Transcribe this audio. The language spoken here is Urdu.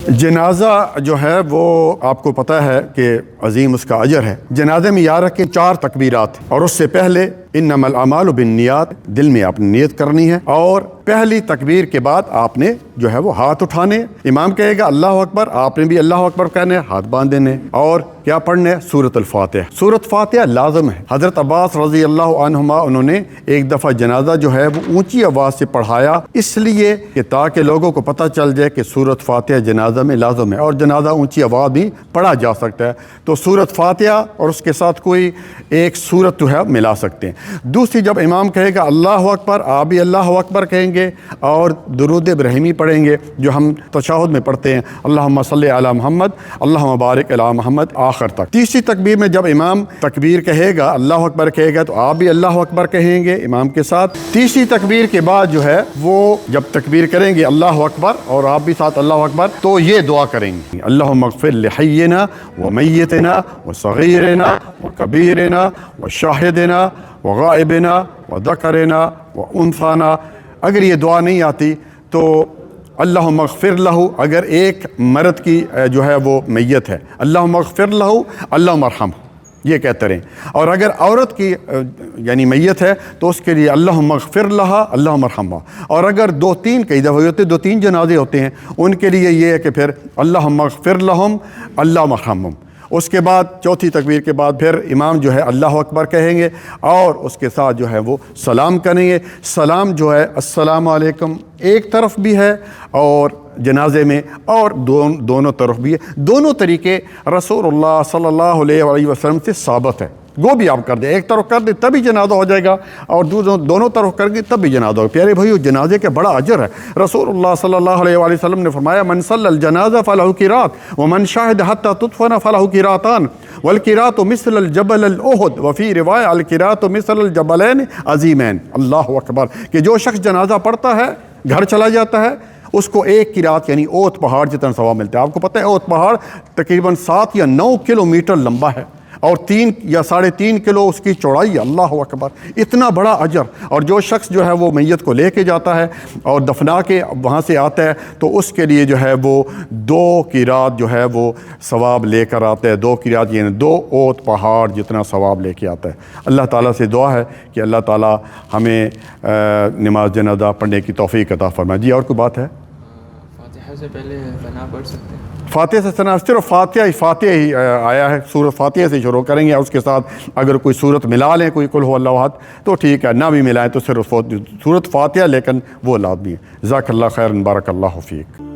جنازہ جو ہے وہ آپ کو پتہ ہے کہ عظیم اس کا اجر ہے۔ جنازے میں یاد رکھیں 4 تکبیرات، اور اس سے پہلے انما الاعمال بالنیات، دل میں آپ نے نیت کرنی ہے، اور پہلی تکبیر کے بعد آپ نے جو ہے وہ ہاتھ اٹھانے، امام کہے گا اللہ اکبر، آپ نے بھی اللہ اکبر کہنے، ہاتھ باندھ دینے، اور کیا پڑھنے؟ سورۃ الفاتحہ۔ سورۃ فاتحہ لازم ہے۔ حضرت عباس رضی اللہ عنہما انہوں نے ایک دفعہ جنازہ جو ہے وہ اونچی آواز سے پڑھایا، اس لیے کہ تاکہ لوگوں کو پتہ چل جائے کہ سورۃ فاتحہ جنازہ میں لازم ہے، اور جنازہ اونچی آواز بھی پڑھا جا سکتا ہے، تو سورۃ فاتحہ اور اس کے ساتھ کوئی ایک سورت جو ہے ملا سکتے ہیں۔ دوسری، جب امام کہے گا اللہ اکبر، آپ بھی اللہ اکبر کہیں گے اور درود ابراہیمی پڑھیں گے جو ہم تشہد میں پڑھتے ہیں، اللہم صلی علی محمد اللہم بارک علی محمد آخر تک۔ تیسری تکبیر میں جب امام تکبیر کہے گا، اللہ اکبر کہے گا، تو آپ بھی اللہ اکبر کہیں گے امام کے ساتھ۔ تیسری تکبیر کے بعد جو ہے وہ جب تکبیر کریں گے اللہ اکبر اور آپ بھی ساتھ اللہ اکبر، تو یہ دعا کریں گے، اللہم اغفر لحینا ومیتنا وصغیرنا وکبیرنا وشاہدنا وغائبنا وذکرنا وانثانا۔ اگر یہ دعا نہیں آتی تو اللہم اغفر لہ، اگر ایک مرد کی جو ہے وہ میت ہے، اللہم اغفر لہ اللہم ارحمہ، یہ کہتے رہیں۔ اور اگر عورت کی یعنی میت ہے تو اس کے لیے اللہم اغفر لہا اللہم ارحمہ۔ اور اگر 2-3 کئی دفعہ ہوتے، 2-3 جنازے ہوتے ہیں، ان کے لیے یہ ہے کہ پھر اللہم اغفر لہم اللہم ارحمہم۔ اس کے بعد چوتھی تکبیر کے بعد پھر امام جو ہے اللہ اکبر کہیں گے اور اس کے ساتھ جو ہے وہ سلام کریں گے۔ سلام جو ہے السلام علیکم ایک طرف بھی ہے اور جنازے میں، اور دونوں طرف بھی ہے۔ دونوں طریقے رسول اللہ صلی اللہ علیہ وسلم سے ثابت ہے۔ وہ بھی آپ کر دیں، ایک طرف کر دیں تبھی جنازہ ہو جائے گا، اور دونوں طرف کر دیں تب بھی جنازہ ہو۔ پیارے بھائیو، جنازے کا بڑا اجر ہے۔ رسول اللہ صلی اللہ علیہ وسلم نے فرمایا من صلی الجنازہ فلہ قیرات ومن شاہد حتی تدفن فلہ قیراتان والقیرات مثل الجبل الاحد وفی روایہ القیرات مثل الجبلین عظیمین۔ اللہ اکبر، کہ جو شخص جنازہ پڑھتا ہے گھر چلا جاتا ہے، اس کو 1 قیرات یعنی اوت پہاڑ جتنا ثواب ملتا ہے۔ آپ کو پتہ ہے اوت پہاڑ تقریباً 7 یا 9 کلومیٹر لمبا ہے اور 3 یا 3.5 کلو اس کی چوڑائی ہے۔ اللہ اکبر، اتنا بڑا اجر۔ اور جو شخص جو ہے وہ میت کو لے کے جاتا ہے اور دفنا کے وہاں سے آتا ہے تو اس کے لیے جو ہے وہ 2 قیرات جو ہے وہ ثواب لے کر آتا ہے۔ 2 قیرات یعنی 2 اوت پہاڑ جتنا ثواب لے کے آتا ہے۔ اللہ تعالیٰ سے دعا ہے کہ اللہ تعالیٰ ہمیں نماز جنازہ پڑھنے کی توفیق عطا فرمائے۔ جی اور کوئی بات ہے؟ فاتحہ سے پہلے ثنا پڑھ سکتے ہیں؟ فاتحہ سے ثنا صرف فاتحہ ہی آیا ہے، سورۃ فاتحہ سے شروع کریں گے، اور اس کے ساتھ اگر کوئی سورت ملا لیں، کوئی قل هو اللہ احد تو ٹھیک ہے، نہ بھی ملائیں تو صرف سورۃ فاتحہ، لیکن وہ لازمی ہے۔ جزاک اللہ خیر، بارک اللہ فیک۔